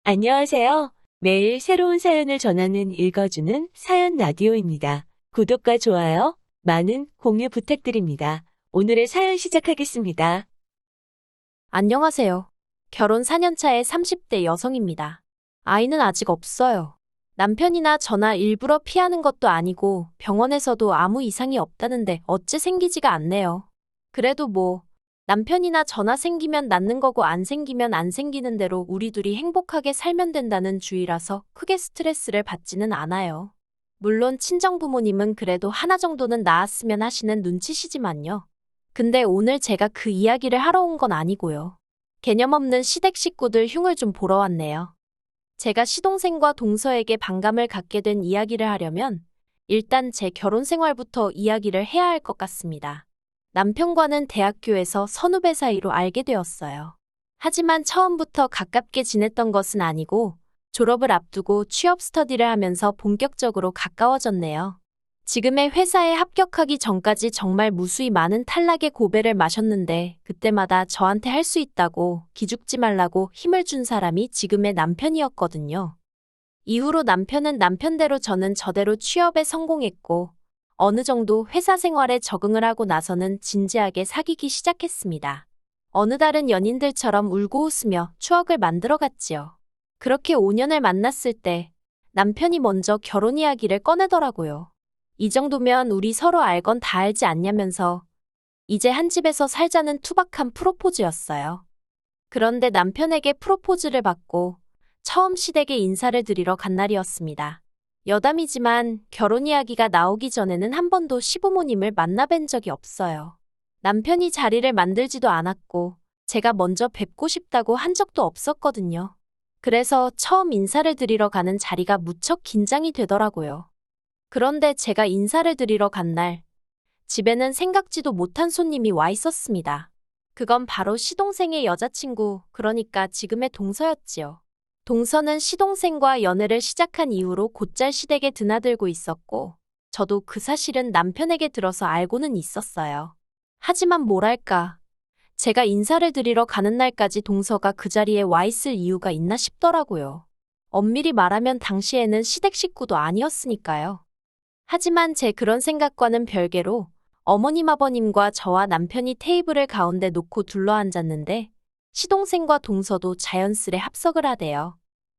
안녕하세요. 매일 새로운 사연을 전하는 읽어주는 사연 라디오입니다. 구독과 좋아요, 많은 공유 부탁드립니다. 오늘의 사연 시작하겠습니다. 안녕하세요. 결혼 4년차의 30대 여성입니다. 아이는 아직 없어요. 남편이나 저나 일부러 피하는 것도 아니고 병원에서도 아무 이상이 없다는데 어째 생기지가 않네요. 그래도 남편이나 저나 생기면 낳는 거고 안 생기면 안 생기는 대로 우리 둘이 행복하게 살면 된다는 주의라서 크게 스트레스를 받지는 않아요. 물론 친정부모님은 그래도 하나 정도는 낳았으면 하시는 눈치시지만요. 근데 오늘 제가 그 이야기를 하러 온 건 아니고요. 개념 없는 시댁 식구들 흉을 좀 보러 왔네요. 제가 시동생과 동서에게 반감을 갖게 된 이야기를 하려면 일단 제 결혼 생활부터 이야기를 해야 할 것 같습니다. 남편과는 대학교에서 선후배 사이로 알게 되었어요. 하지만 처음부터 가깝게 지냈던 것은 아니고 졸업을 앞두고 취업 스터디를 하면서 본격적으로 가까워졌네요. 지금의 회사에 합격하기 전까지 정말 무수히 많은 탈락의 고배를 마셨는데 그때마다 저한테 할 수 있다고 기죽지 말라고 힘을 준 사람이 지금의 남편이었거든요. 이후로 남편은 남편대로 저는 저대로 취업에 성공했고 어느 정도 회사 생활에 적응을 하고 나서는 진지하게 사귀기 시작했습니다. 어느 다른 연인들처럼 울고 웃으며 추억을 만들어갔지요. 그렇게 5년을 만났을 때 남편이 먼저 결혼 이야기를 꺼내더라고요. 이 정도면 우리 서로 알건 다 알지 않냐면서 이제 한 집에서 살자는 투박한 프로포즈였어요. 그런데 남편에게 프로포즈를 받고 처음 시댁에 인사를 드리러 간 날이었습니다. 여담이지만 결혼 이야기가 나오기 전에는 한 번도 시부모님을 만나뵌 적이 없어요. 남편이 자리를 만들지도 않았고 제가 먼저 뵙고 싶다고 한 적도 없었거든요. 그래서 처음 인사를 드리러 가는 자리가 무척 긴장이 되더라고요. 그런데 제가 인사를 드리러 간 날, 집에는 생각지도 못한 손님이 와 있었습니다. 그건 바로 시동생의 여자친구, 그러니까 지금의 동서였지요. 동서는 시동생과 연애를 시작한 이후로 곧잘 시댁에 드나들고 있었고, 저도 그 사실은 남편에게 들어서 알고는 있었어요. 하지만 뭐랄까, 제가 인사를 드리러 가는 날까지 동서가 그 자리에 와 있을 이유가 있나 싶더라고요. 엄밀히 말하면 당시에는 시댁 식구도 아니었으니까요. 하지만 제 그런 생각과는 별개로 어머님 아버님과 저와 남편이 테이블을 가운데 놓고 둘러앉았는데 시동생과 동서도 자연스레 합석을 하대요.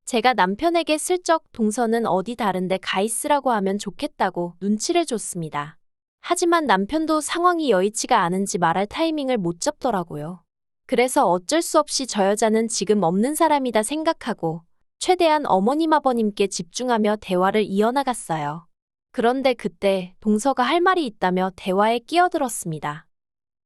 제가 남편에게 슬쩍 동서는 어디 다른데 가 있으라고 하면 좋겠다고 눈치를 줬습니다. 하지만 남편도 상황이 여의치가 않은지 말할 타이밍을 못 잡더라고요. 그래서 어쩔 수 없이 저 여자는 지금 없는 사람이다 생각하고 최대한 어머님 아버님께 집중하며 대화를 이어나갔어요. 그런데 그때 동서가 할 말이 있다며 대화에 끼어들었습니다.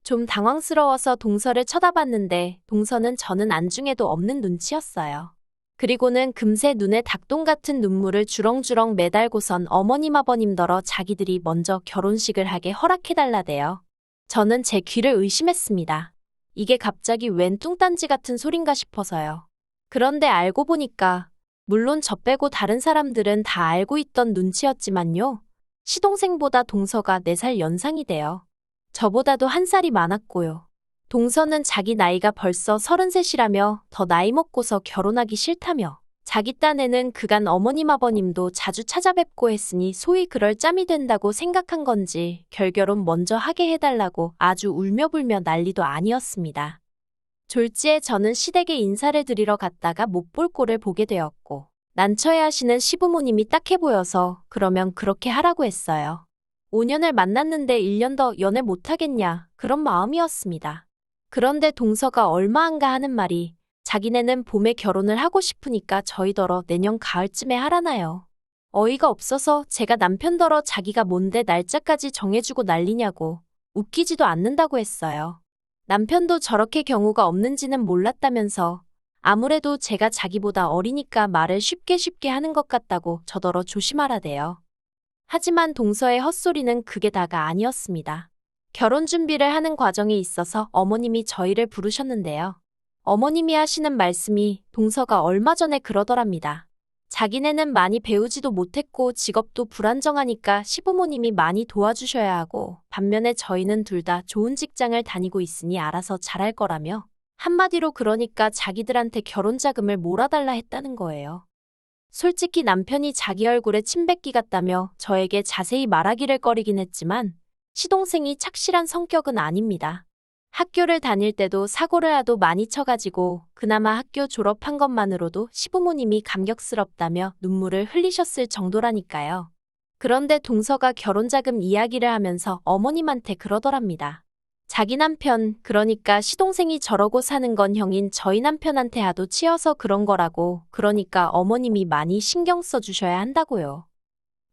좀 당황스러워서 동서를 쳐다봤는데 동서는 저는 안중에도 없는 눈치였어요. 그리고는 금세 눈에 닭똥 같은 눈물을 주렁주렁 매달고선 어머님 아버님더러 자기들이 먼저 결혼식을 하게 허락해달라대요. 저는 제 귀를 의심했습니다. 이게 갑자기 웬 뚱딴지 같은 소린가 싶어서요. 그런데 알고 보니까 물론 저 빼고 다른 사람들은 다 알고 있던 눈치였지만요. 시동생보다 동서가 4살 연상이 돼요. 저보다도 한 살이 많았고요. 동서는 자기 나이가 벌써 33이라며 더 나이 먹고서 결혼하기 싫다며 자기 딴에는 그간 어머님 아버님도 자주 찾아뵙고 했으니 소위 그럴 짬이 된다고 생각한 건지 결결혼 먼저 하게 해달라고 아주 울며불며 난리도 아니었습니다. 졸지에 저는 시댁에 인사를 드리러 갔다가 못 볼 꼴을 보게 되었고 난처해하시는 시부모님이 딱해 보여서 그러면 그렇게 하라고 했어요. 5년을 만났는데 1년 더 연애 못하겠냐 그런 마음이었습니다. 그런데 동서가 얼마 안가 하는 말이 자기네는 봄에 결혼을 하고 싶으니까 저희더러 내년 가을쯤에 하라나요. 어이가 없어서 제가 남편더러 자기가 뭔데 날짜까지 정해주고 난리냐고 웃기지도 않는다고 했어요. 남편도 저렇게 경우가 없는지는 몰랐다면서 아무래도 제가 자기보다 어리니까 말을 쉽게 하는 것 같다고 저더러 조심하라대요. 하지만 동서의 헛소리는 그게 다가 아니었습니다. 결혼 준비를 하는 과정에 있어서 어머님이 저희를 부르셨는데요. 어머님이 하시는 말씀이 동서가 얼마 전에 그러더랍니다. 자기네는 많이 배우지도 못했고 직업도 불안정하니까 시부모님이 많이 도와주셔야 하고 반면에 저희는 둘 다 좋은 직장을 다니고 있으니 알아서 잘할 거라며 한마디로 그러니까 자기들한테 결혼 자금을 몰아달라 했다는 거예요. 솔직히 남편이 자기 얼굴에 침뱉기 같다며 저에게 자세히 말하기를 꺼리긴 했지만 시동생이 착실한 성격은 아닙니다. 학교를 다닐 때도 사고를 하도 많이 쳐가지고 그나마 학교 졸업한 것만으로도 시부모님이 감격스럽다며 눈물을 흘리셨을 정도라니까요. 그런데 동서가 결혼자금 이야기를 하면서 어머님한테 그러더랍니다. 자기 남편, 그러니까 시동생이 저러고 사는 건 형인 저희 남편한테 하도 치여서 그런 거라고, 그러니까 어머님이 많이 신경 써주셔야 한다고요.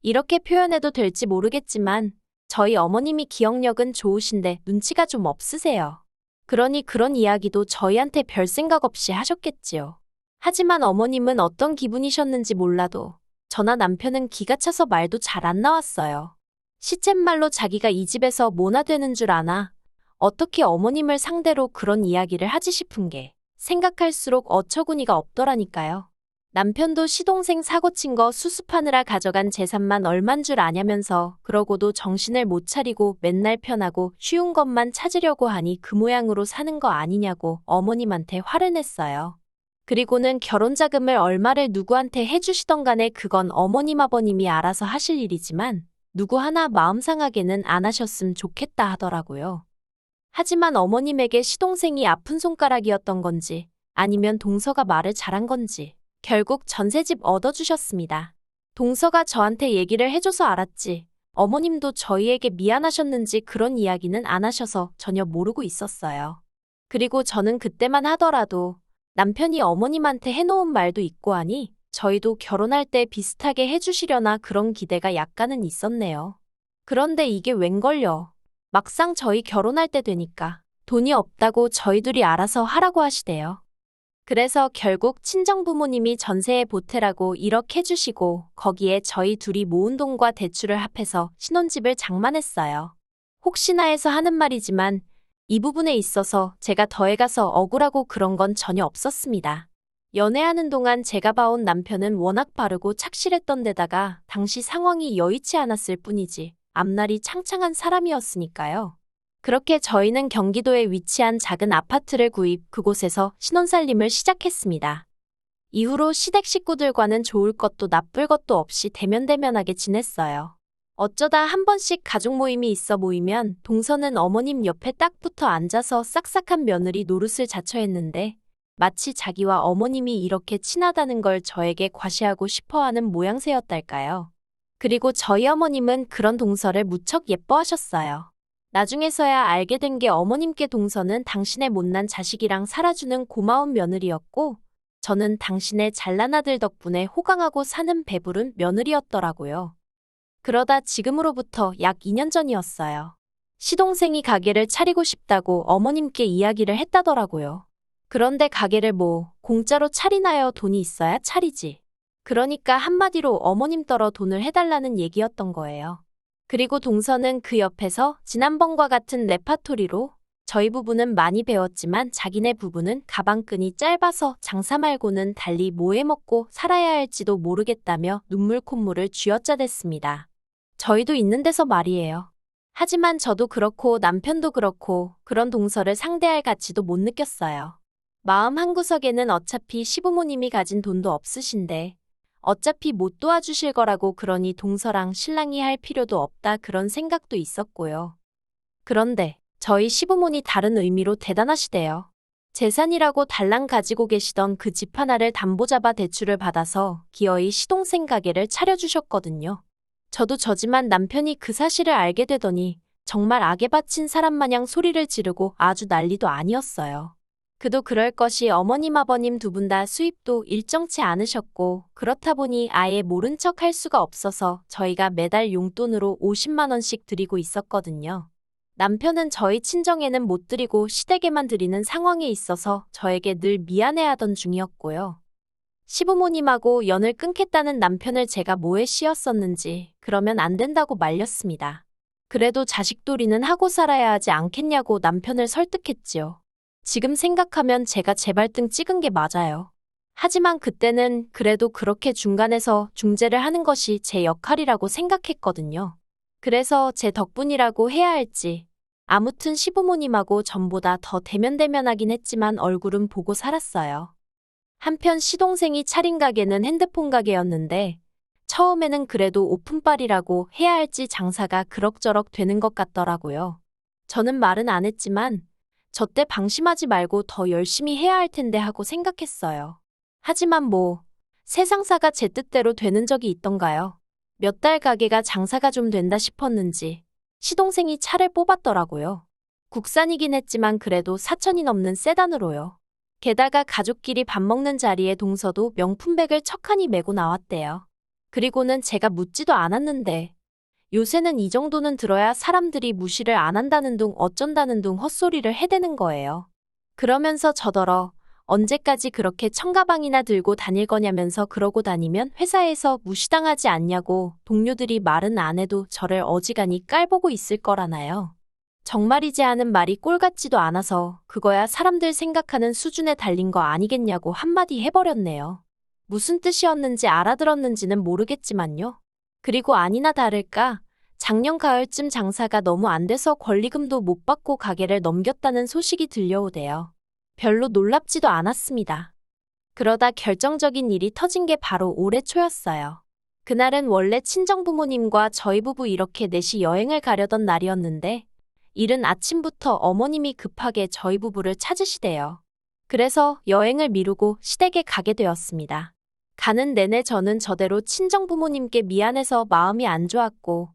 이렇게 표현해도 될지 모르겠지만 저희 어머님이 기억력은 좋으신데 눈치가 좀 없으세요. 그러니 그런 이야기도 저희한테 별 생각 없이 하셨겠지요. 하지만 어머님은 어떤 기분이셨는지 몰라도 저나 남편은 기가 차서 말도 잘 안 나왔어요. 시쳇말로 자기가 이 집에서 뭐나 되는 줄 아나 어떻게 어머님을 상대로 그런 이야기를 하지 싶은 게 생각할수록 어처구니가 없더라니까요. 남편도 시동생 사고친 거 수습하느라 가져간 재산만 얼만 줄 아냐면서 그러고도 정신을 못 차리고 맨날 편하고 쉬운 것만 찾으려고 하니 그 모양으로 사는 거 아니냐고 어머님한테 화를 냈어요. 그리고는 결혼자금을 얼마를 누구한테 해주시던 간에 그건 어머님 아버님이 알아서 하실 일이지만 누구 하나 마음 상하게는 안 하셨음 좋겠다 하더라고요. 하지만 어머님에게 시동생이 아픈 손가락이었던 건지 아니면 동서가 말을 잘한 건지 결국 전셋집 얻어주셨습니다. 동서가 저한테 얘기를 해줘서 알았지 어머님도 저희에게 미안하셨는지 그런 이야기는 안 하셔서 전혀 모르고 있었어요. 그리고 저는 그때만 하더라도 남편이 어머님한테 해놓은 말도 있고 하니 저희도 결혼할 때 비슷하게 해주시려나 그런 기대가 약간은 있었네요. 그런데 이게 웬걸요. 막상 저희 결혼할 때 되니까 돈이 없다고 저희 둘이 알아서 하라고 하시대요. 그래서 결국 친정부모님이 전세에 보태라고 1억 해주시고 거기에 저희 둘이 모은 돈과 대출을 합해서 신혼집을 장만했어요. 혹시나 해서 하는 말이지만 이 부분에 있어서 제가 더해가서 억울하고 그런 건 전혀 없었습니다. 연애하는 동안 제가 봐온 남편은 워낙 바르고 착실했던 데다가 당시 상황이 여의치 않았을 뿐이지 앞날이 창창한 사람이었으니까요. 그렇게 저희는 경기도에 위치한 작은 아파트를 구입, 그곳에서 신혼살림을 시작했습니다. 이후로 시댁 식구들과는 좋을 것도 나쁠 것도 없이 대면대면하게 지냈어요. 어쩌다 한 번씩 가족 모임이 있어 모이면 동서는 어머님 옆에 딱 붙어 앉아서 싹싹한 며느리 노릇을 자처했는데 마치 자기와 어머님이 이렇게 친하다는 걸 저에게 과시하고 싶어하는 모양새였달까요. 그리고 저희 어머님은 그런 동서를 무척 예뻐하셨어요. 나중에서야 알게 된 게 어머님께 동서는 당신의 못난 자식이랑 살아주는 고마운 며느리였고 저는 당신의 잘난 아들 덕분에 호강하고 사는 배부른 며느리였더라고요. 그러다 지금으로부터 약 2년 전이었어요. 시동생이 가게를 차리고 싶다고 어머님께 이야기를 했다더라고요. 그런데 가게를 뭐 공짜로 차리나요? 돈이 있어야 차리지. 그러니까 한마디로 어머님 떨어 돈을 해달라는 얘기였던 거예요. 그리고 동서는 그 옆에서 지난번과 같은 레파토리로 저희 부부는 많이 배웠지만 자기네 부부는 가방끈이 짧아서 장사 말고는 달리 뭐 해먹고 살아야 할지도 모르겠다며 눈물 콧물을 쥐어짜댔습니다. 저희도 있는 데서 말이에요. 하지만 저도 그렇고 남편도 그렇고 그런 동서를 상대할 가치도 못 느꼈어요. 마음 한구석에는 어차피 시부모님이 가진 돈도 없으신데 어차피 못 도와주실 거라고 그러니 동서랑 신랑이 할 필요도 없다 그런 생각도 있었고요. 그런데 저희 시부모니 다른 의미로 대단하시대요. 재산이라고 달랑 가지고 계시던 그 집 하나를 담보 잡아 대출을 받아서 기어이 시동생 가게를 차려주셨거든요. 저도 저지만 남편이 그 사실을 알게 되더니 정말 악에 바친 사람 마냥 소리를 지르고 아주 난리도 아니었어요. 그도 그럴 것이 어머님 아버님 두 분 다 수입도 일정치 않으셨고 그렇다 보니 아예 모른 척 할 수가 없어서 저희가 매달 용돈으로 50만 원씩 드리고 있었거든요. 남편은 저희 친정에는 못 드리고 시댁에만 드리는 상황에 있어서 저에게 늘 미안해하던 중이었고요. 시부모님하고 연을 끊겠다는 남편을 제가 뭐에 씌었었는지 그러면 안 된다고 말렸습니다. 그래도 자식돌이는 하고 살아야 하지 않겠냐고 남편을 설득했지요. 지금 생각하면 제가 제 발등 찍은 게 맞아요. 하지만 그때는 그래도 그렇게 중간에서 중재를 하는 것이 제 역할이라고 생각했거든요. 그래서 제 덕분이라고 해야 할지 아무튼 시부모님하고 전보다 더 대면대면하긴 했지만 얼굴은 보고 살았어요. 한편 시동생이 차린 가게는 핸드폰 가게였는데 처음에는 그래도 오픈빨이라고 해야 할지 장사가 그럭저럭 되는 것 같더라고요. 저는 말은 안 했지만 저 때 방심하지 말고 더 열심히 해야 할 텐데 하고 생각했어요. 하지만 뭐 세상사가 제 뜻대로 되는 적이 있던가요? 몇 달 가게가 장사가 좀 된다 싶었는지 시동생이 차를 뽑았더라고요. 국산이긴 했지만 그래도 4천이 넘는 세단으로요. 게다가 가족끼리 밥 먹는 자리에 동서도 명품백을 척하니 메고 나왔대요. 그리고는 제가 묻지도 않았는데 요새는 이 정도는 들어야 사람들이 무시를 안 한다는 둥 어쩐다는 둥 헛소리를 해대는 거예요. 그러면서 저더러 언제까지 그렇게 청가방이나 들고 다닐 거냐면서 그러고 다니면 회사에서 무시당하지 않냐고 동료들이 말은 안 해도 저를 어지간히 깔보고 있을 거라나요. 정말이지 하는 말이 꼴 같지도 않아서 그거야 사람들 생각하는 수준에 달린 거 아니겠냐고 한마디 해버렸네요. 무슨 뜻이었는지 알아들었는지는 모르겠지만요. 그리고 아니나 다를까 작년 가을쯤 장사가 너무 안 돼서 권리금도 못 받고 가게를 넘겼다는 소식이 들려오대요. 별로 놀랍지도 않았습니다. 그러다 결정적인 일이 터진 게 바로 올해 초였어요. 그날은 원래 친정부모님과 저희 부부 이렇게 넷이 여행을 가려던 날이었는데 이른 아침부터 어머님이 급하게 저희 부부를 찾으시대요. 그래서 여행을 미루고 시댁에 가게 되었습니다. 가는 내내 저는 저대로 친정부모님께 미안해서 마음이 안 좋았고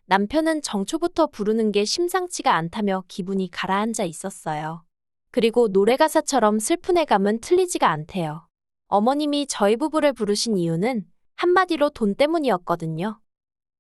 남편은 정초부터 부르는 게 심상치가 않다며 기분이 가라앉아 있었어요. 그리고 노래 가사처럼 슬픈 애감은 틀리지가 않대요. 어머님이 저희 부부를 부르신 이유는 한마디로 돈 때문이었거든요.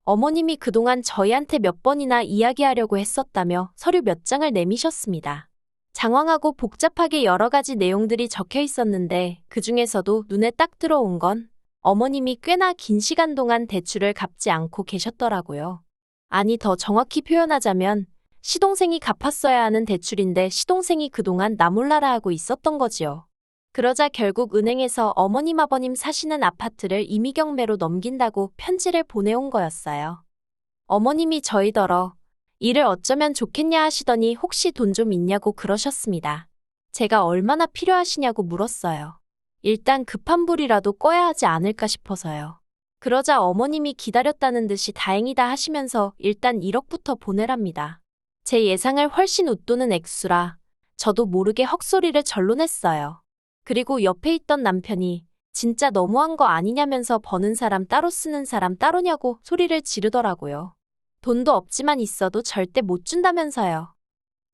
어머님이 그동안 저희한테 몇 번이나 이야기하려고 했었다며 서류 몇 장을 내미셨습니다. 장황하고 복잡하게 여러 가지 내용들이 적혀 있었는데 그중에서도 눈에 딱 들어온 건 어머님이 꽤나 긴 시간 동안 대출을 갚지 않고 계셨더라고요. 아니 더 정확히 표현하자면 시동생이 갚았어야 하는 대출인데 시동생이 그동안 나 몰라라 하고 있었던 거지요. 그러자 결국 은행에서 어머님 아버님 사시는 아파트를 임의경매로 넘긴다고 편지를 보내온 거였어요. 어머님이 저희더러 일을 어쩌면 좋겠냐 하시더니 혹시 돈 좀 있냐고 그러셨습니다. 제가 얼마나 필요하시냐고 물었어요. 일단 급한 불이라도 꺼야 하지 않을까 싶어서요. 그러자 어머님이 기다렸다는 듯이 다행이다 하시면서 일단 1억부터 보내랍니다. 제 예상을 훨씬 웃도는 액수라 저도 모르게 헛소리를 절로 냈어요. 그리고 옆에 있던 남편이 진짜 너무한 거 아니냐면서 버는 사람 따로 쓰는 사람 따로냐고 소리를 지르더라고요. 돈도 없지만 있어도 절대 못 준다면서요.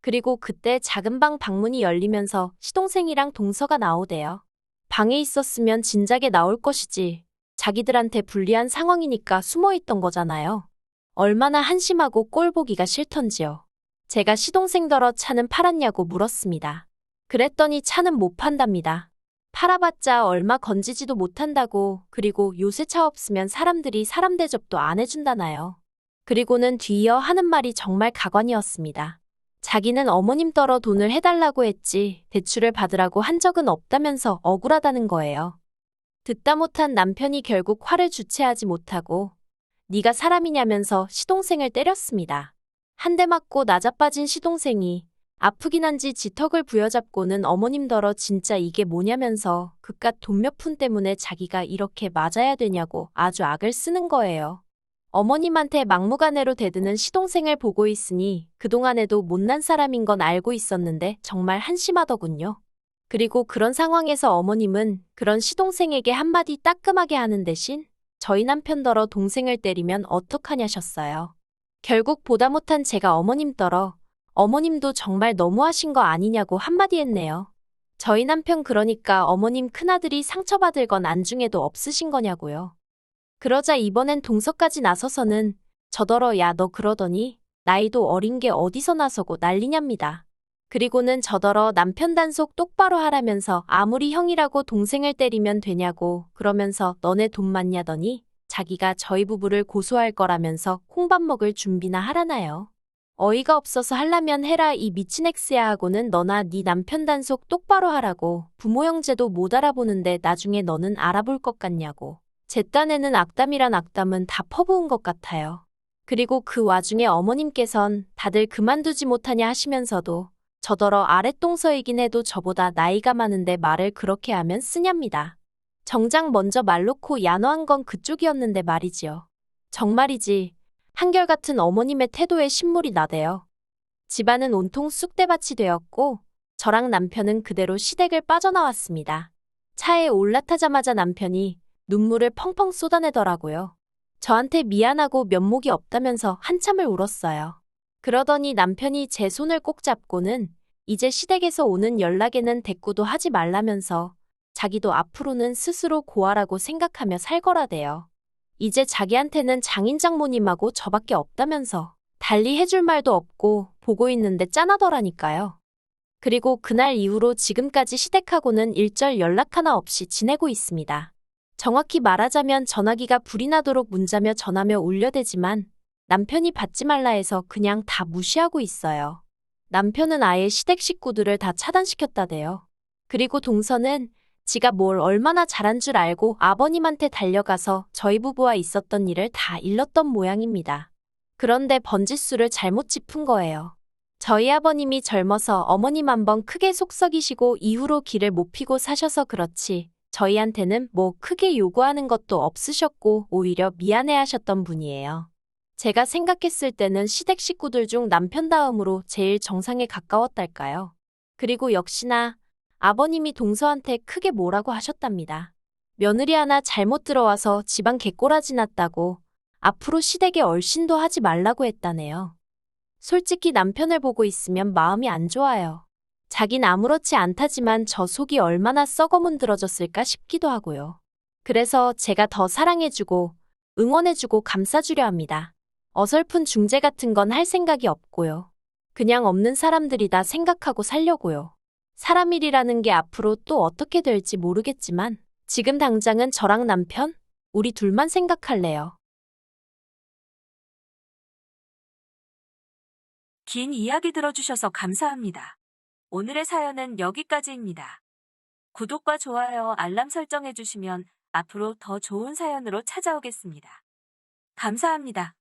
그리고 그때 작은 방 방문이 열리면서 시동생이랑 동서가 나오대요. 방에 있었으면 진작에 나올 것이지. 자기들한테 불리한 상황이니까 숨어있던 거잖아요. 얼마나 한심하고 꼴 보기가 싫던지요. 제가 시동생더러 차는 팔았냐고 물었습니다. 그랬더니 차는 못 판답니다. 팔아봤자 얼마 건지지도 못한다고. 그리고 요새 차 없으면 사람들이 사람 대접도 안 해준다나요. 그리고는 뒤이어 하는 말이 정말 가관이었습니다. 자기는 어머님 떨어 돈을 해달라고 했지 대출을 받으라고 한 적은 없다면서 억울하다는 거예요. 듣다 못한 남편이 결국 화를 주체하지 못하고 네가 사람이냐면서 시동생을 때렸습니다. 한 대 맞고 나자빠진 시동생이 아프긴 한지 지턱을 부여잡고는 어머님더러 진짜 이게 뭐냐면서 그깟 돈 몇 푼 때문에 자기가 이렇게 맞아야 되냐고 아주 악을 쓰는 거예요. 어머님한테 막무가내로 대드는 시동생을 보고 있으니 그동안에도 못난 사람인 건 알고 있었는데 정말 한심하더군요. 그리고 그런 상황에서 어머님은 그런 시동생에게 한마디 따끔하게 하는 대신 저희 남편더러 동생을 때리면 어떡하냐셨어요. 결국 보다 못한 제가 어머님더러 어머님도 정말 너무하신 거 아니냐고 한마디 했네요. 저희 남편 그러니까 어머님 큰아들이 상처받을 건 안중에도 없으신 거냐고요. 그러자 이번엔 동서까지 나서서는 저더러 야 너 그러더니 나이도 어린 게 어디서 나서고 난리냐입니다. 그리고는 저더러 남편 단속 똑바로 하라면서 아무리 형이라고 동생을 때리면 되냐고 그러면서 너네 돈 많냐더니 자기가 저희 부부를 고소할 거라면서 콩밥 먹을 준비나 하라나요. 어이가 없어서 하려면 해라 이 미친 엑스야 하고는 너나 네 남편 단속 똑바로 하라고 부모 형제도 못 알아보는데 나중에 너는 알아볼 것 같냐고. 제 딴에는 악담이란 악담은 다 퍼부은 것 같아요. 그리고 그 와중에 어머님께선 다들 그만두지 못하냐 하시면서도 저더러 아랫동서이긴 해도 저보다 나이가 많은데 말을 그렇게 하면 쓰냐입니다. 정작 먼저 말 놓고 야노한 건 그쪽이었는데 말이지요. 정말이지 한결같은 어머님의 태도에 신물이 나대요. 집안은 온통 쑥대밭이 되었고 저랑 남편은 그대로 시댁을 빠져나왔습니다. 차에 올라타자마자 남편이 눈물을 펑펑 쏟아내더라고요. 저한테 미안하고 면목이 없다면서 한참을 울었어요. 그러더니 남편이 제 손을 꼭 잡고는 이제 시댁에서 오는 연락에는 대꾸도 하지 말라면서 자기도 앞으로는 스스로 고아라고 생각하며 살 거라대요. 이제 자기한테는 장인 장모님하고 저밖에 없다면서 달리 해줄 말도 없고 보고 있는데 짠하더라니까요. 그리고 그날 이후로 지금까지 시댁하고는 일절 연락 하나 없이 지내고 있습니다. 정확히 말하자면 전화기가 불이 나도록 문자며 전화며 울려대지만 남편이 받지 말라 해서 그냥 다 무시하고 있어요. 남편은 아예 시댁 식구들을 다 차단시켰다대요. 그리고 동서는 지가 뭘 얼마나 잘한 줄 알고 아버님한테 달려가서 저희 부부와 있었던 일을 다 일렀던 모양입니다. 그런데 번짓수를 잘못 짚은 거예요. 저희 아버님이 젊어서 어머님 한번 크게 속썩이시고 이후로 길을 못 피고 사셔서 그렇지 저희한테는 뭐 크게 요구하는 것도 없으셨고 오히려 미안해하셨던 분이에요. 제가 생각했을 때는 시댁 식구들 중 남편 다음으로 제일 정상에 가까웠달까요. 그리고 역시나 아버님이 동서한테 크게 뭐라고 하셨답니다. 며느리 하나 잘못 들어와서 집안 개꼬라지 났다고 앞으로 시댁에 얼씬도 하지 말라고 했다네요. 솔직히 남편을 보고 있으면 마음이 안 좋아요. 자긴 아무렇지 않다지만 저 속이 얼마나 썩어문드러졌을까 싶기도 하고요. 그래서 제가 더 사랑해주고 응원해주고 감싸주려 합니다. 어설픈 중재 같은 건 할 생각이 없고요. 그냥 없는 사람들이다 생각하고 살려고요. 사람 일이라는 게 앞으로 또 어떻게 될지 모르겠지만 지금 당장은 저랑 남편, 우리 둘만 생각할래요. 긴 이야기 들어주셔서 감사합니다. 오늘의 사연은 여기까지입니다. 구독과 좋아요, 알람 설정해주시면 앞으로 더 좋은 사연으로 찾아오겠습니다. 감사합니다.